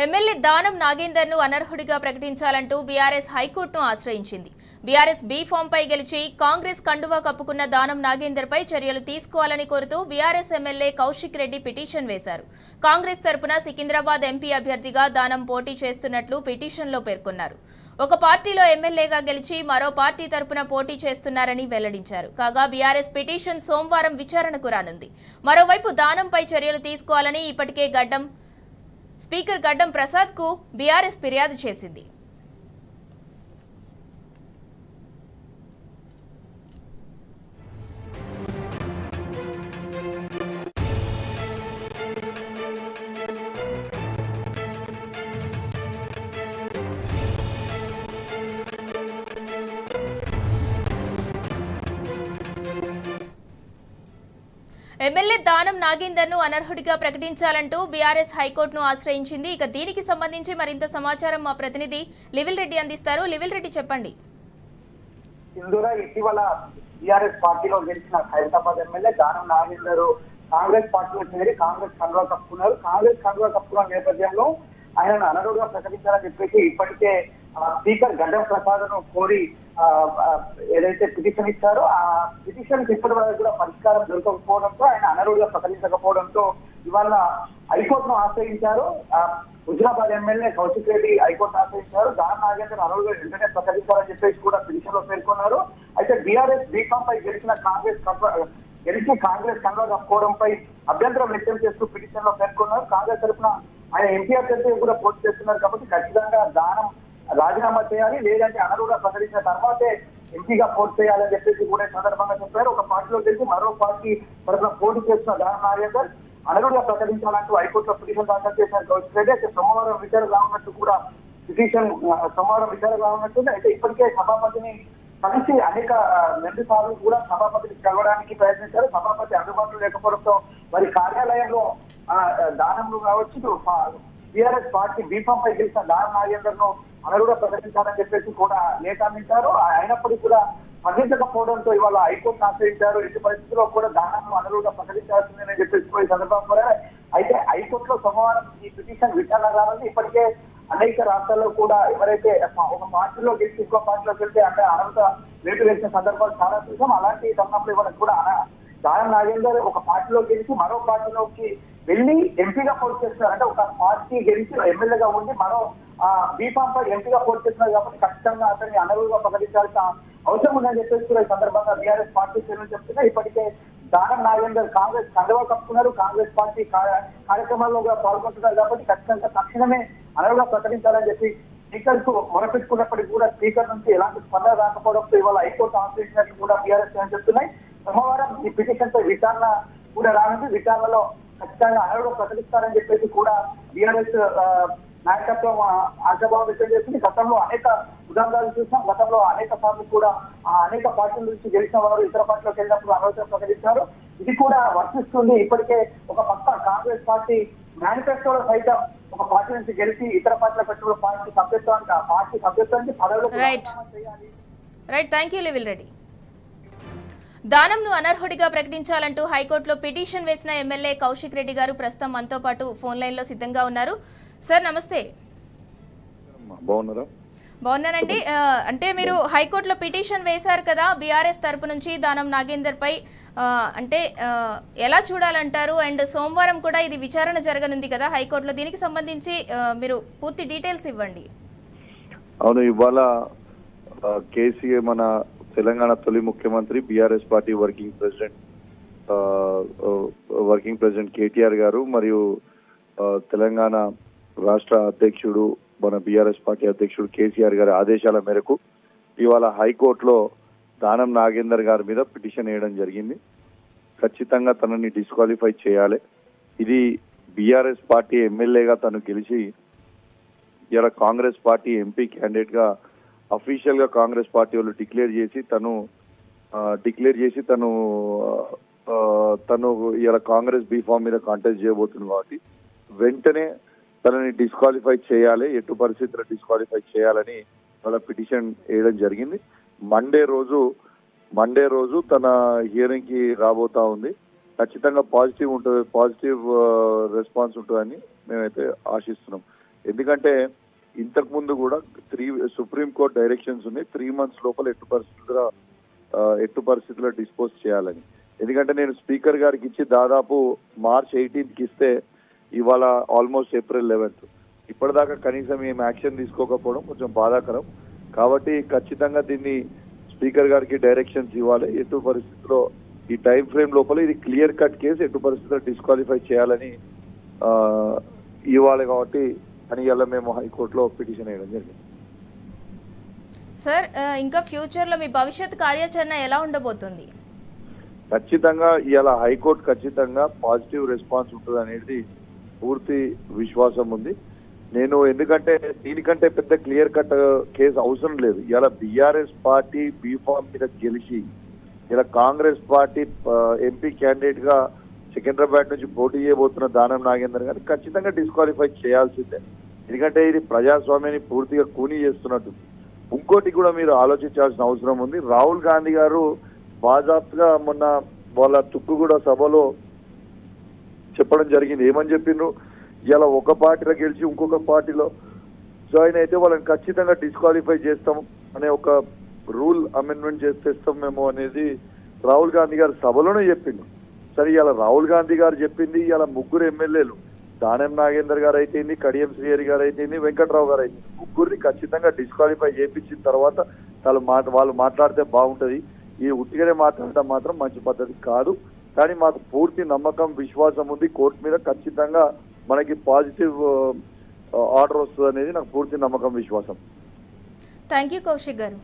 MLA దానం నాగేందర్ను అనర్హుడిగా ప్రకటించాలంటూ BRS హైకోర్టును ఆశ్రయించింది. BRS be form పై గెలిచి కాంగ్రెస్ కండువా కప్పుకున్న దానం నాగేందర్ పై చర్యలు తీసుకోవాలని కోరుతూ BRS MLA Kaushik Reddy petition వేశారు. కాంగ్రెస్ తరపున సికింద్రాబాద్ ఎంపీ అభ్యర్థిగా దానం పోటీ చేస్తున్నట్లు పిటిషన్లో పేర్కొన్నారు. ఒక పార్టీలో ఎమ్మెల్యేగా గెలిచి మరో పార్టీ తరపున పోటీ చేస్తున్నారని వెల్లడించారు. కాగా బీఆర్ఎస్ పిటిషన్ సోమవారం విచారణకు రానుంది. మరోవైపు దానంపై చర్యలు తీసుకోవాలని ఇప్పటికే స్పీకర్ గడ్డం ప్రసాద్ కు బీఆర్ఎస్ ఫిర్యాదు చేసింది. ఎమ్మెల్యే దానం నాగేందర్ను అనర్హుడిగా ప్రకటించాలంటూ బీఆర్ఎస్ హైకోర్టును ఆశ్రయించింది. ఇక దీనికి సంబంధించి మరింత సమాచారం మా ప్రతినిధి లివిల్ రెడ్డి అందిస్తారు. లివిల్ రెడ్డి చెప్పండి. ఇందులో ఇటీవల బీఆర్ఎస్ పార్టీలో గెలిచిన హైదరాబాద్ ఎమ్మెల్యే దానం నాగేందర్ కాంగ్రెస్ పార్టీలో చేరి కాంగ్రెస్ కండువా కప్పుకున్నారు. కాంగ్రెస్ కండువా కప్పుకున్న నేపథ్యంలో ఆయనను అనర్హుడిగా ప్రకటించాలని చెప్పేసి ఇప్పటికే స్పీకర్ గడ్డం ప్రసాద్ ను కోరి ఏదైతే పిటిషన్ ఇచ్చారో ఆ పిటిషన్ ఇప్పటి వరకు కూడా పరిష్కారం దొరకకపోవడంతో ఆయన అనర్హుడిగా ప్రకటించకపోవడంతో ఇవాళ హైకోర్టును ఆశ్రయించారు. హుజరాబాద్ ఎమ్మెల్యే కౌశిక్ రెడ్డి హైకోర్టును ఆశ్రయించారు. దానం నాగేందర్ అనర్హుడిగా వెంటనే ప్రకటించాలని చెప్పేసి కూడా పిటిషన్ లో పేర్కొన్నారు. అయితే బీఆర్ఎస్ బీఫామ్ పై గెలిచి కాంగ్రెస్ కండువా కప్పుకోవడంపై అభ్యంతరం వ్యక్తం చేస్తూ పిటిషన్ లో పేర్కొన్నారు. కాంగ్రెస్ తరఫున ఆయన ఎంపీ అభ్యర్థి కూడా పోటీ చేస్తున్నారు కాబట్టి ఖచ్చితంగా దానం రాజీనామా చేయాలి, లేదంటే అనర్హుడిగా ప్రకటించిన తర్వాతే ఎంపీగా పోటీ చేయాలని చెప్పేసి కూడా సందర్భంగా చెప్పారు. ఒక పార్టీలో గెలిచి మరో పార్టీ తరఫున పోటీ చేస్తున్న దానం నాగేందర్ అనర్హుడిగా ప్రకటించాలంటూ హైకోర్టులో పిటిషన్ దాఖలు చేసిన కౌశిక్ రెడ్డి అయితే సోమవారం విచారణ రానున్నట్టు కూడా అయితే ఇప్పటికే సభాపతిని కలిసి అనేక 2 సార్లు కూడా సభాపతిని కలవడానికి ప్రయత్నించారు. సభాపతి అందుబాటులో లేకపోవడంతో వారి కార్యాలయంలో దానంలో కావచ్చు టీఆర్ఎస్ పార్టీ బీఫామ్ పై గెలిచిన దానం నాగేందర్ ను అనర్హుడిగా ప్రకటించాలని చెప్పేసి కూడా లేఖ అందించారు. అయినప్పటికీ కూడా స్పందించకపోవడంతో ఇవాళ హైకోర్టును ఆశ్రయించారు. ఎట్టి పరిస్థితుల్లో కూడా దానాన్ని అనర్హుడిగా ప్రకటించాల్సిందని చెప్పేసి ఈ సందర్భంగా అయితే హైకోర్టులో సోమవారం ఈ పిటిషన్ విచారణ రానుంది. ఇప్పటికే అనేక రాష్ట్రాల్లో కూడా ఎవరైతే ఒక పార్టీలో గెలిచి ఇంకో పార్టీలోకి వెళ్తే అంటే అనర్హత వేటు వేసిన సందర్భాలు చాలా చూసాం. అలాంటి తరుణంలో ఇవాళ కూడా దానం నాగేందర్ ఒక పార్టీలో గెలిచి మరో పార్టీలోకి వెళ్ళి ఎంపీగా పోటీ చేస్తున్నారు. అంటే ఒక పార్టీ గెలిచి ఎమ్మెల్యేగా ఉండి మరో బీఫామ్ పై ఎంపీగా పోటీ చేస్తున్నారు కాబట్టి ఖచ్చితంగా అతన్ని అనర్హుడిగా ప్రకటించాల్సిన అవసరం ఉందని చెప్పేసి కూడా ఈ సందర్భంగా బీఆర్ఎస్ పార్టీ శ్రేణులు చెప్తున్నాయి. ఇప్పటికే దానం నాగేందర్ కాంగ్రెస్ కండువా కప్పుకున్నారు, కాంగ్రెస్ పార్టీ కార్యక్రమాల్లో పాల్గొంటున్నారు కాబట్టి ఖచ్చితంగా తక్షణమే అనర్హుడిగా ప్రకటించాలని చెప్పి స్పీకర్ కు మొరపెట్టుకున్నప్పటికీ కూడా స్పీకర్ నుంచి ఎలాంటి స్పందన రాకపోవడంతో ఇవాళ హైకోర్టు ఆశ్రయించినట్లు కూడా బీఆర్ఎస్ శ్రేణులు చెప్తున్నాయి. సోమవారం ఈ పిటిషన్ పై విచారణ కూడా రానుంది. విచారణలో ఖచ్చితంగా అనర్హుడిగా ప్రకటిస్తారని చెప్పేసి కూడా బీఆర్ఎస్ నాయకత్వం ఆశాభావం వ్యక్తం చేస్తుంది. గతంలో అనేక ఉదాహరణలు చూసాం. గతంలో అనేక సార్లు కూడా అనేక పార్టీల నుంచి గెలిచిన వారు ఇతర పార్టీలోకి వెళ్ళినప్పుడు అనర్హత ప్రకటించారు. ఇది కూడా వర్తిస్తుంది. ఇప్పటికే ఒక పక్క కాంగ్రెస్ పార్టీ మేనిఫెస్టోలో సైతం ఒక పార్టీ నుంచి గెలిచి ఇతర పార్టీల పెట్టుబడి పార్టీ సభ్యత్వానికి పదవులు చేయాలి. దానంను అనర్హుడిగా ప్రకటించాలంటూ హైకోర్టులో పిటిషన్ వేసిన ఎమ్మెల్యే కౌశిక్ రెడ్డి గారు ప్రస్తుతం మనతో పాటు ఫోన్ లైన్ లో సిద్ధంగా ఉన్నారు. సార్ నమస్తే. బాగున్నానండి. అంటే మీరు హైకోర్టులో పిటిషన్ వేశారు కదా బీఆర్ఎస్ తరపు నుంచి దానం నాగేందర్ పై, అంటే ఎలా చూడాలంటారు? అండ్ సోమవారం కూడా ఇది విచారణ జరగనుంది కదా హైకోర్టులో, దీనికి సంబంధించి మీరు పూర్తి డీటెయిల్స్ ఇవ్వండి. అవును, ఇవాళ కేసీఆర్ మన తెలంగాణ తొలి ముఖ్యమంత్రి BRS party working president KTR గారు మరియు తెలంగాణ రాష్ట్ర అధ్యక్షుడు మన బీఆర్ఎస్ పార్టీ అధ్యక్షుడు కేసీఆర్ గారి ఆదేశాల మేరకు ఇవాళ హైకోర్టులో దానం నాగేందర్ గారి మీద పిటిషన్ వేయడం జరిగింది. ఖచ్చితంగా తనని డిస్క్వాలిఫై చేయాలి. ఇది బీఆర్ఎస్ పార్టీ ఎమ్మెల్యేగా తను గెలిచి ఇలా కాంగ్రెస్ పార్టీ ఎంపీ క్యాండిడేట్ గా అఫీషియల్ గా కాంగ్రెస్ పార్టీ వాళ్ళు డిక్లేర్ చేసి తను ఇలా కాంగ్రెస్ బీఫామ్ మీద కాంటెస్ట్ చేయబోతుంది కాబట్టి వెంటనే తనని డిస్క్వాలిఫై చేయాలి, ఎటు పరిస్థితుల్లో డిస్క్వాలిఫై చేయాలని వాళ్ళ పిటిషన్ వేయడం జరిగింది. మండే రోజు తన హియరింగ్ కి రాబోతా ఉంది. ఖచ్చితంగా పాజిటివ్ రెస్పాన్స్ ఉంటుందని మేమైతే ఆశిస్తున్నాం. ఎందుకంటే ఇంతకు ముందు కూడా సుప్రీంకోర్టు డైరెక్షన్స్ ఉన్నాయి 3 months లోపల ఎట్టు పరిస్థితుల్లో డిస్పోజ్ చేయాలని. ఎందుకంటే నేను స్పీకర్ గారికి ఇచ్చి దాదాపు March 18th ఇస్తే ఇవాళ ఆల్మోస్ట్ April 11th ఇప్పటిదాకా కనీసం ఏం యాక్షన్ తీసుకోకపోవడం కొంచెం బాధాకరం. కాబట్టి ఖచ్చితంగా దీన్ని స్పీకర్ గారికి డైరెక్షన్స్ ఇవ్వాలి. ఎటు పరిస్థితుల్లో ఈ టైం ఫ్రేమ్ లోపల ఇది క్లియర్ కట్ కేసు ఎటు పరిస్థితుల్లో డిస్క్వాలిఫై చేయాలని ఇవ్వాలి. కాబట్టి అని ఇలా మేము హైకోర్టులో పిటిషన్ వేయడం జరిగింది. సార్, ఇంకా ఫ్యూచర్ లో మీ భవిష్యత్ కార్యాచరణ ఎలా ఉండబోతుంది? ఖచ్చితంగా ఇలా హైకోర్టు ఖచ్చితంగా పాజిటివ్ రెస్పాన్స్ ఉంటుంది అనేది పూర్తి విశ్వాసం ఉంది. నేను ఎందుకంటే దీనికంటే పెద్ద క్లియర్ కట్ కేసు అవసరం లేదు. ఇలా బీఆర్ఎస్ పార్టీ బీఫామ్ మీద గెలిచి ఇలా కాంగ్రెస్ పార్టీ ఎంపీ క్యాండిడేట్ గా సికింద్రాబాద్ నుంచి పోటీ చేయబోతున్న దానం నాగేందర్ గారిని ఖచ్చితంగా డిస్క్వాలిఫై చేయాల్సిందే. ఎందుకంటే ఇది ప్రజాస్వామ్యాన్ని పూర్తిగా కూనీ చేస్తున్నట్టు. ఇంకోటి కూడా మీరు ఆలోచించాల్సిన అవసరం ఉంది. రాహుల్ గాంధీ గారు బాజాప్తుగా మొన్న వాళ్ళ తుక్కుగూడ సభలో చెప్పడం జరిగింది. ఏమని చెప్పిండ్రు, ఇలా ఒక పార్టీలో గెలిచి ఇంకొక పార్టీలో జాయిన్ అయితే వాళ్ళని ఖచ్చితంగా డిస్క్వాలిఫై చేస్తాం అనే ఒక రూల్ అమెండ్మెంట్ చేస్తాం మేము అనేది రాహుల్ గాంధీ గారు సభలోనే చెప్పిండు. సరే, ఇలా రాహుల్ గాంధీ గారు చెప్పింది ఇలా 3 ఎమ్మెల్యేలు దానం నాగేందర్ గారు అయితేంది, కడియం శ్రీహరి గారు అయితేంది, వెంకట్రావు గారు అయితే 3 ఖచ్చితంగా డిస్క్వాలిఫై చేయించిన తర్వాత వాళ్ళు మాట్లాడితే బాగుంటది. ఈ ఉట్టిగానే మాట్లాడటం మాత్రం మంచి పద్ధతి కాదు. కానీ మాకు పూర్తి నమ్మకం విశ్వాసం ఉంది కోర్టు మీద. ఖచ్చితంగా మనకి పాజిటివ్ ఆర్డర్ వస్తుంది అనేది నాకు పూర్తి నమ్మకం విశ్వాసం. థ్యాంక్ యూ కౌశిక్ గారు.